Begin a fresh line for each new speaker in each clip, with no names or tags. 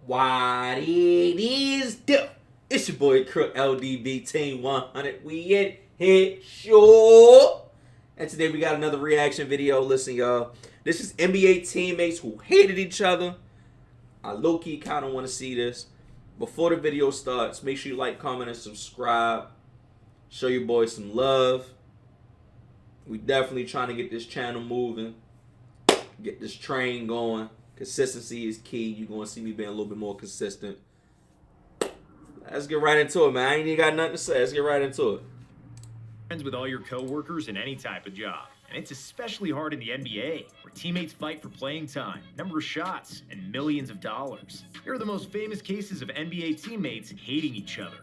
What it is, do? It's your boy Crook LDB Team 100. We in here, sure. And today we got another reaction video. Listen, y'all. This is NBA teammates who hated each other. I low-key kind of want to see this. Before the video starts, make sure you like, comment, and subscribe. Show your boy some love. We definitely trying to get this channel moving. Get this train going. Consistency is key. You're going to see me being a little bit more consistent. Let's get right into it, man. I ain't even got nothing to say. Let's get right into it.
Friends with all your coworkers in any type of job. And it's especially hard in the NBA, where teammates fight for playing time, number of shots, and millions of dollars. Here are the most famous cases of NBA teammates hating each other.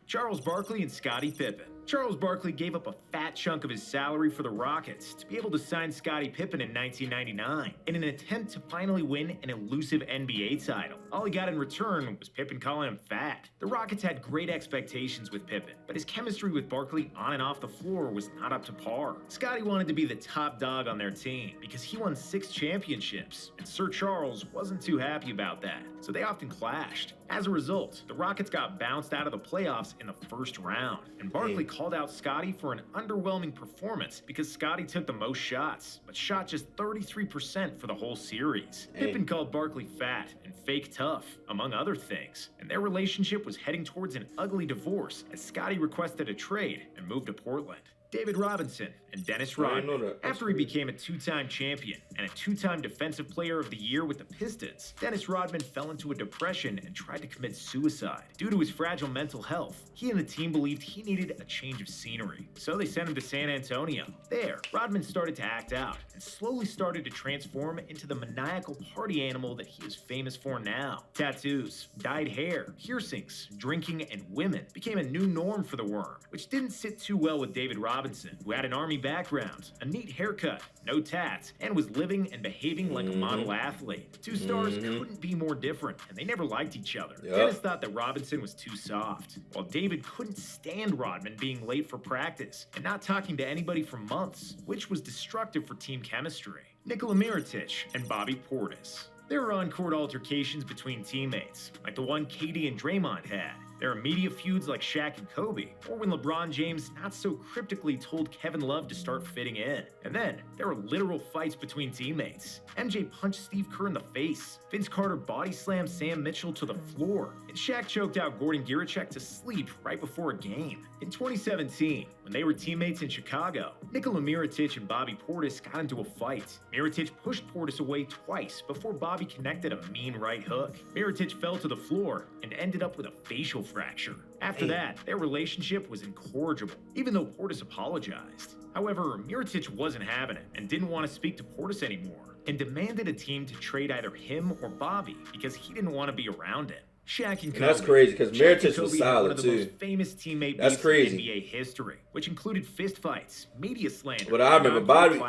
Charles Barkley and Scottie Pippen. Charles Barkley gave up a fat chunk of his salary for the Rockets to be able to sign Scottie Pippen in 1999 in an attempt to finally win an elusive NBA title. All he got in return was Pippen calling him fat. The Rockets had great expectations with Pippen, but his chemistry with Barkley on and off the floor was not up to par. Scottie wanted to be the top dog on their team because he won 6 championships, and Sir Charles wasn't too happy about that, so they often clashed. As a result, the Rockets got bounced out of the playoffs in the first round, and Barkley called out Scottie for an underwhelming performance because Scottie took the most shots, but shot just 33% for the whole series. Pippen called Barkley fat and fake tough, among other things, and their relationship was heading towards an ugly divorce as Scottie requested a trade and moved to Portland. David Robinson and Dennis Rodman. After he became a 2-time champion and a 2-time Defensive Player of the Year with the Pistons, Dennis Rodman fell into a depression and tried to commit suicide. Due to his fragile mental health, he and the team believed he needed a change of scenery, so they sent him to San Antonio. There, Rodman started to act out and slowly started to transform into the maniacal party animal that he is famous for now. Tattoos, dyed hair, piercings, drinking, and women became a new norm for the Worm, which didn't sit too well with David Robinson, who had an Army background, a neat haircut, no tats, and was living and behaving like a model athlete. Two stars couldn't be more different, and they never liked each other. Dennis thought that Robinson was too soft, while David couldn't stand Rodman being late for practice and not talking to anybody for months, which was destructive for team chemistry. Nikola Mirotic and Bobby Portis. There were on-court altercations between teammates, like the one Katie and Draymond had. There are media feuds like Shaq and Kobe, or when LeBron James not so cryptically told Kevin Love to start fitting in. And then, there are literal fights between teammates. MJ punched Steve Kerr in the face, Vince Carter body slammed Sam Mitchell to the floor, and Shaq choked out Gordon Giricek to sleep right before a game. In 2017, when they were teammates in Chicago, Nikola Mirotic and Bobby Portis got into a fight. Mirotic pushed Portis away twice before Bobby connected a mean right hook. Mirotic fell to the floor and ended up with a facial fracture. After that, their relationship was incorrigible, even though Portis apologized. However, Mirotic wasn't having it and didn't want to speak to Portis anymore, and demanded a team to trade either him or Bobby because he didn't want to be around him. Shaq and Kobe.
That's crazy because Mirotic was solid
one of the
too.
most famous teammate
That's crazy.
in NBA history, which included fistfights, media slander.
But I remember Bobby,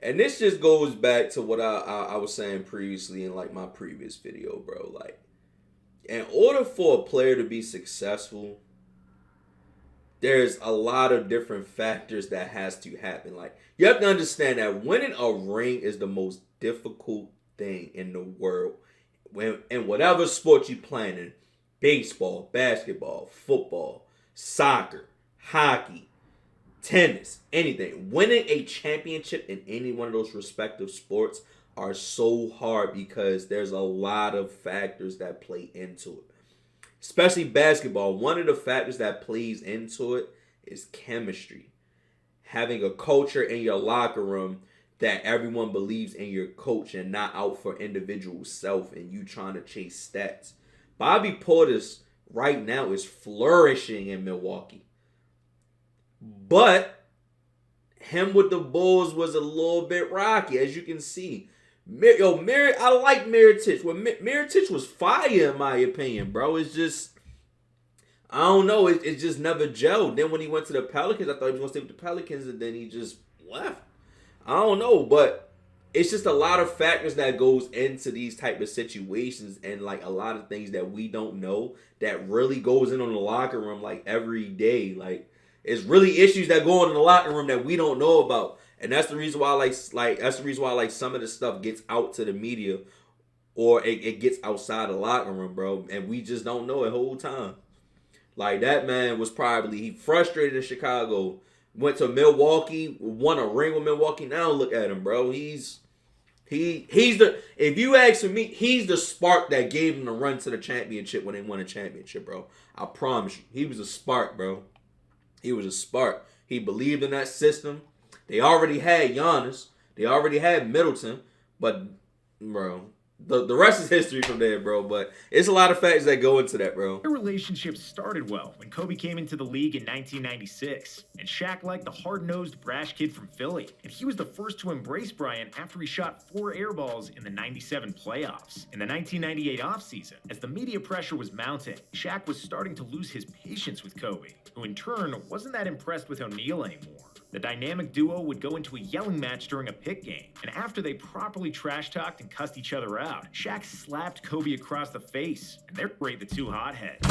and this just goes back to what I was saying previously in like my previous video, bro. Like, in order for a player to be successful, there's a lot of different factors that has to happen. Like, you have to understand that winning a ring is the most difficult thing in the world. In whatever sport you playing in, baseball, basketball, football, soccer, hockey, tennis, anything. Winning a championship in any one of those respective sports are so hard because there's a lot of factors that play into it. Especially basketball, one of the factors that plays into it is chemistry. Having a culture in your locker room that everyone believes in your coach and not out for individual self and you trying to chase stats. Bobby Portis right now is flourishing in Milwaukee. But him with the Bulls was a little bit rocky, as you can see. I like Mirotic. Well, Mirotic was fire in my opinion, bro. It's just, I don't know. It just never gelled. Then when he went to the Pelicans, I thought he was going to stay with the Pelicans, and then he just left. I don't know, but it's just a lot of factors that goes into these type of situations, and like a lot of things that we don't know that really goes in on the locker room like every day. Like, it's really issues that go on in the locker room that we don't know about. And that's the reason why, like that's the reason why, like, some of the stuff gets out to the media or it gets outside the locker room, bro, and we just don't know it whole time. Like, that man was probably, he frustrated in Chicago, went to Milwaukee, won a ring with Milwaukee. Now look at him, bro. He's the, if you ask me, he's the spark that gave him the run to the championship when they won a championship, bro. I promise you, he was a spark, bro. He was a spark. He believed in that system. They already had Giannis. They already had Middleton, but bro, the rest is history from there, bro. But it's a lot of facts that go into that, bro.
Their relationship started well when Kobe came into the league in 1996, and Shaq liked the hard-nosed, brash kid from Philly, and he was the first to embrace Bryant after he shot 4 air balls in the 97 playoffs. In the 1998 offseason, as the media pressure was mounting, Shaq was starting to lose his patience with Kobe, who in turn wasn't that impressed with O'Neal anymore. The dynamic duo would go into a yelling match during a pick game, and after they properly trash-talked and cussed each other out, Shaq slapped Kobe across the face, and they're great, the two hotheads.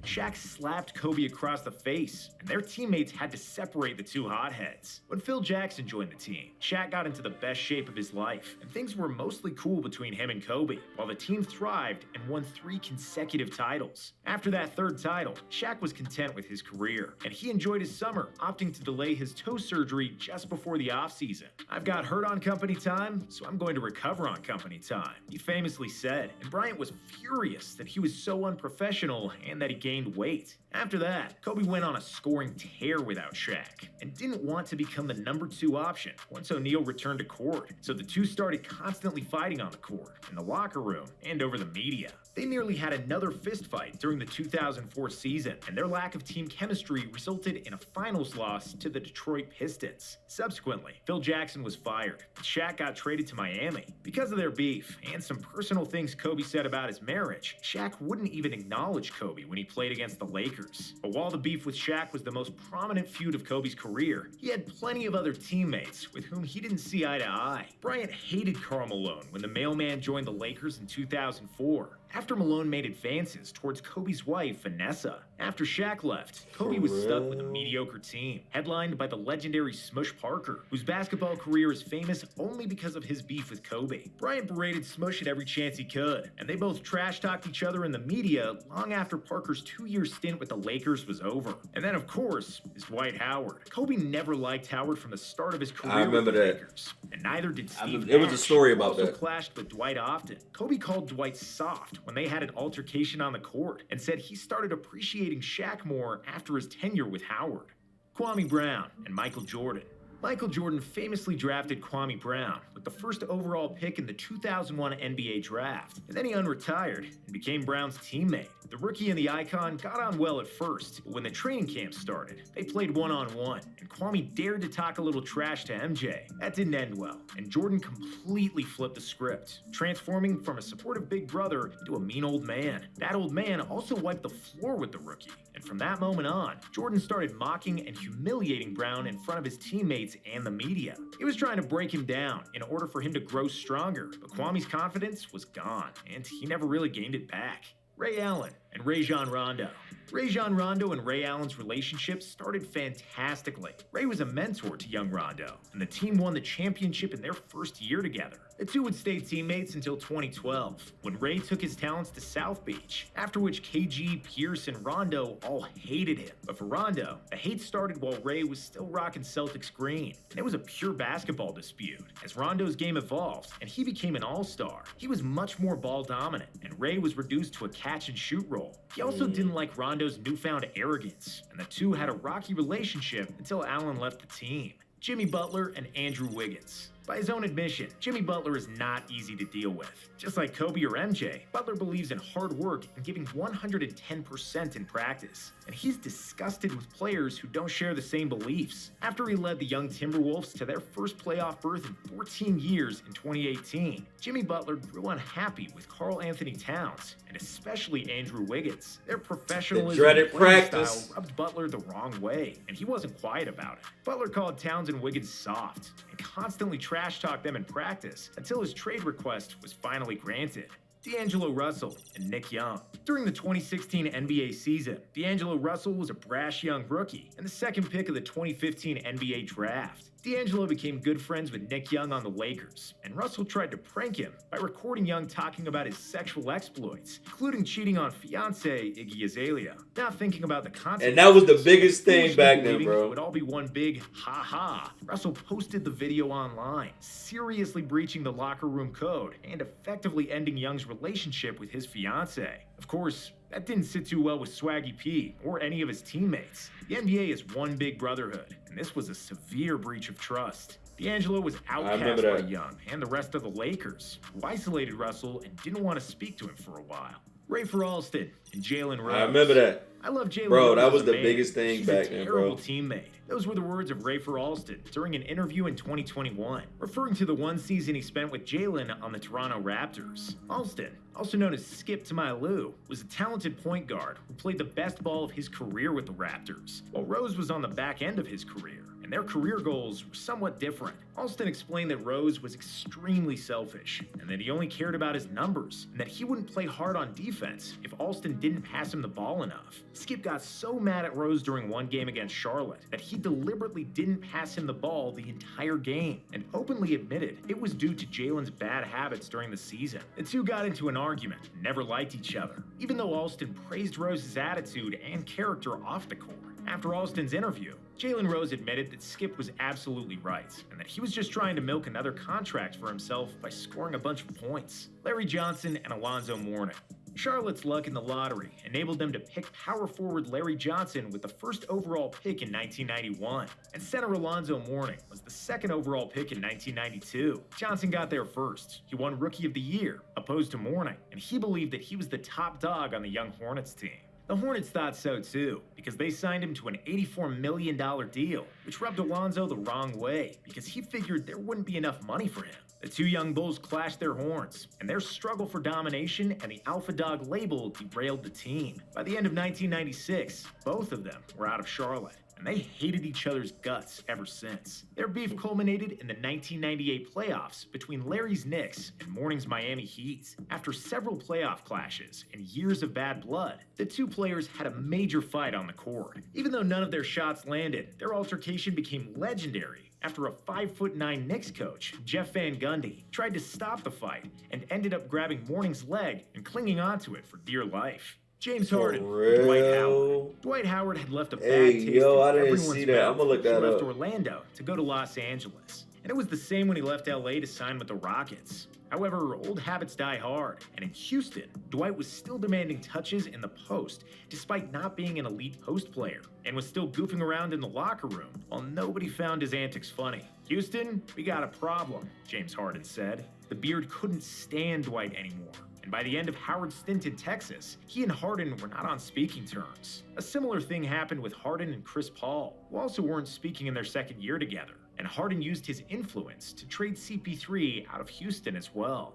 Shaq slapped Kobe across the face, and their teammates had to separate the two hotheads. When Phil Jackson joined the team, Shaq got into the best shape of his life, and things were mostly cool between him and Kobe, while the team thrived and won 3 consecutive titles. After that 3rd title, Shaq was content with his career, and he enjoyed his summer, opting to delay his toe surgery just before the offseason. "I've got hurt on company time, so I'm going to recover on company time," he famously said, and Bryant was furious that he was so unprofessional and that he gained weight. After that, Kobe went on a scoring tear without Shaq and didn't want to become the number 2 option once O'Neal returned to court, so the two started constantly fighting on the court, in the locker room, and over the media. They nearly had another fistfight during the 2004 season, and their lack of team chemistry resulted in a finals loss to the Detroit Pistons. Subsequently, Phil Jackson was fired, and Shaq got traded to Miami. Because of their beef and some personal things Kobe said about his marriage, Shaq wouldn't even acknowledge Kobe when he played against the Lakers. But while the beef with Shaq was the most prominent feud of Kobe's career, he had plenty of other teammates with whom he didn't see eye to eye. Bryant hated Karl Malone when the mailman joined the Lakers in 2004. After Malone made advances towards Kobe's wife, Vanessa. After Shaq left, Kobe was stuck with a mediocre team, headlined by the legendary Smush Parker, whose basketball career is famous only because of his beef with Kobe. Bryant berated Smush at every chance he could, and they both trash-talked each other in the media long after Parker's 2-year stint with the Lakers was over. And then, of course, is Dwight Howard. Kobe never liked Howard from the start of his career with the Lakers, and neither did Steve Nash.
It was a story about
that.
Also
clashed with Dwight often. Kobe called Dwight soft when they had an altercation on the court and said he started appreciating Shaq more after his tenure with Howard. Kwame Brown and Michael Jordan. Michael Jordan famously drafted Kwame Brown with the first overall pick in the 2001 NBA draft, and then he unretired and became Brown's teammate. The rookie and the icon got on well at first, but when the training camp started, they played one-on-one, and Kwame dared to talk a little trash to MJ. That didn't end well, and Jordan completely flipped the script, transforming from a supportive big brother into a mean old man. That old man also wiped the floor with the rookie, and from that moment on, Jordan started mocking and humiliating Brown in front of his teammates and the media. He was trying to break him down in order for him to grow stronger, but Kwame's confidence was gone, and he never really gained it back. Ray Allen and Rajon Rondo. Rajon Rondo and Ray Allen's relationship started fantastically. Ray was a mentor to young Rondo, and the team won the championship in their first year together. The two would stay teammates until 2012, when Ray took his talents to South Beach, after which KG, Pierce, and Rondo all hated him. But for Rondo, the hate started while Ray was still rocking Celtics green, and it was a pure basketball dispute. As Rondo's game evolved, and he became an all-star, he was much more ball-dominant, and Ray was reduced to a catch-and-shoot role. He also didn't like Rondo's newfound arrogance, and the two had a rocky relationship until Allen left the team. Jimmy Butler and Andrew Wiggins. By his own admission, Jimmy Butler is not easy to deal with. Just like Kobe or MJ, Butler believes in hard work and giving 110% in practice. And he's disgusted with players who don't share the same beliefs. After he led the young Timberwolves to their first playoff berth in 14 years in 2018, Jimmy Butler grew unhappy with Karl Anthony Towns, and especially Andrew Wiggins. Their professionalism and playing style rubbed Butler the wrong way, and he wasn't quiet about it. Butler called Towns and Wiggins soft, and constantly trash-talked them in practice until his trade request was finally granted. D'Angelo Russell and Nick Young. During the 2016 NBA season, D'Angelo Russell was a brash young rookie and the second pick of the 2015 NBA draft. D'Angelo became good friends with Nick Young on the Lakers, and Russell tried to prank him by recording Young talking about his sexual exploits, including cheating on fiancée Iggy Azalea, not thinking about the consequences.
And that was the biggest thing back then, bro.
It would all be one big ha-ha. Russell posted the video online, seriously breaching the locker room code and effectively ending Young's relationship with his fiancée. Of course, that didn't sit too well with Swaggy P or any of his teammates. The NBA is one big brotherhood, and this was a severe breach of trust. D'Angelo was outcast by Young and the rest of the Lakers, who isolated Russell and didn't want to speak to him for a while. Rafer Alston and Jalen Rose.
I remember that.
I love Jalen
Bro,
Rose
that was
as
the
a man.
biggest thing
She's
back
a
then,
terrible
bro.
teammate. Those were the words of Rafer Alston during an interview in 2021, referring to the one season he spent with Jalen on the Toronto Raptors. Alston, also known as Skip to My Lou, was a talented point guard who played the best ball of his career with the Raptors, while Rose was on the back end of his career, and their career goals were somewhat different. Alston explained that Rose was extremely selfish, and that he only cared about his numbers, and that he wouldn't play hard on defense if Alston didn't pass him the ball enough. Skip got so mad at Rose during one game against Charlotte that he deliberately didn't pass him the ball the entire game, and openly admitted it was due to Jalen's bad habits during the season. The two got into an argument and never liked each other, even though Alston praised Rose's attitude and character off the court. After Alston's interview, Jalen Rose admitted that Skip was absolutely right, and that he was just trying to milk another contract for himself by scoring a bunch of points. Larry Johnson and Alonzo Mourning. Charlotte's luck in the lottery enabled them to pick power forward Larry Johnson with the first overall pick in 1991, and center Alonzo Mourning was the second overall pick in 1992. Johnson got there first. He won Rookie of the Year, opposed to Mourning, and he believed that he was the top dog on the young Hornets team. The Hornets thought so too, because they signed him to an $84 million deal, which rubbed Alonzo the wrong way, because he figured there wouldn't be enough money for him. The two young bulls clashed their horns, and their struggle for domination and the alpha dog label derailed the team. By the end of 1996, both of them were out of Charlotte, and they hated each other's guts ever since. Their beef culminated in the 1998 playoffs between Larry's Knicks and Mourning's Miami Heat. After several playoff clashes and years of bad blood, the two players had a major fight on the court. Even though none of their shots landed, their altercation became legendary after a 5'9" Knicks coach, Jeff Van Gundy, tried to stop the fight and ended up grabbing Mourning's leg and clinging onto it for dear life. James Harden, Dwight Howard. Dwight Howard had left a bad taste in everyone's mouth.
I'm gonna look that
he left
up.
Orlando to go to Los Angeles, and it was the same when he left LA to sign with the Rockets. However, old habits die hard, and in Houston, Dwight was still demanding touches in the post, despite not being an elite post player, and was still goofing around in the locker room, while nobody found his antics funny. "Houston, we got a problem," James Harden said. The Beard couldn't stand Dwight anymore, and by the end of Howard's stint in Texas, he and Harden were not on speaking terms. A similar thing happened with Harden and Chris Paul, who also weren't speaking in their second year together, and Harden used his influence to trade CP3 out of Houston as well.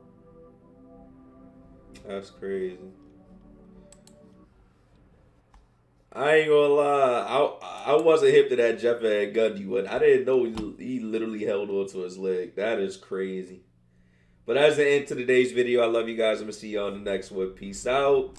That's crazy. I ain't gonna lie, I wasn't hip to that Jeff Van Gundy one. I didn't know he literally held on to his leg. That is crazy. But that's the end to today's video. I love you guys. I'm gonna see you on the next one. Peace out.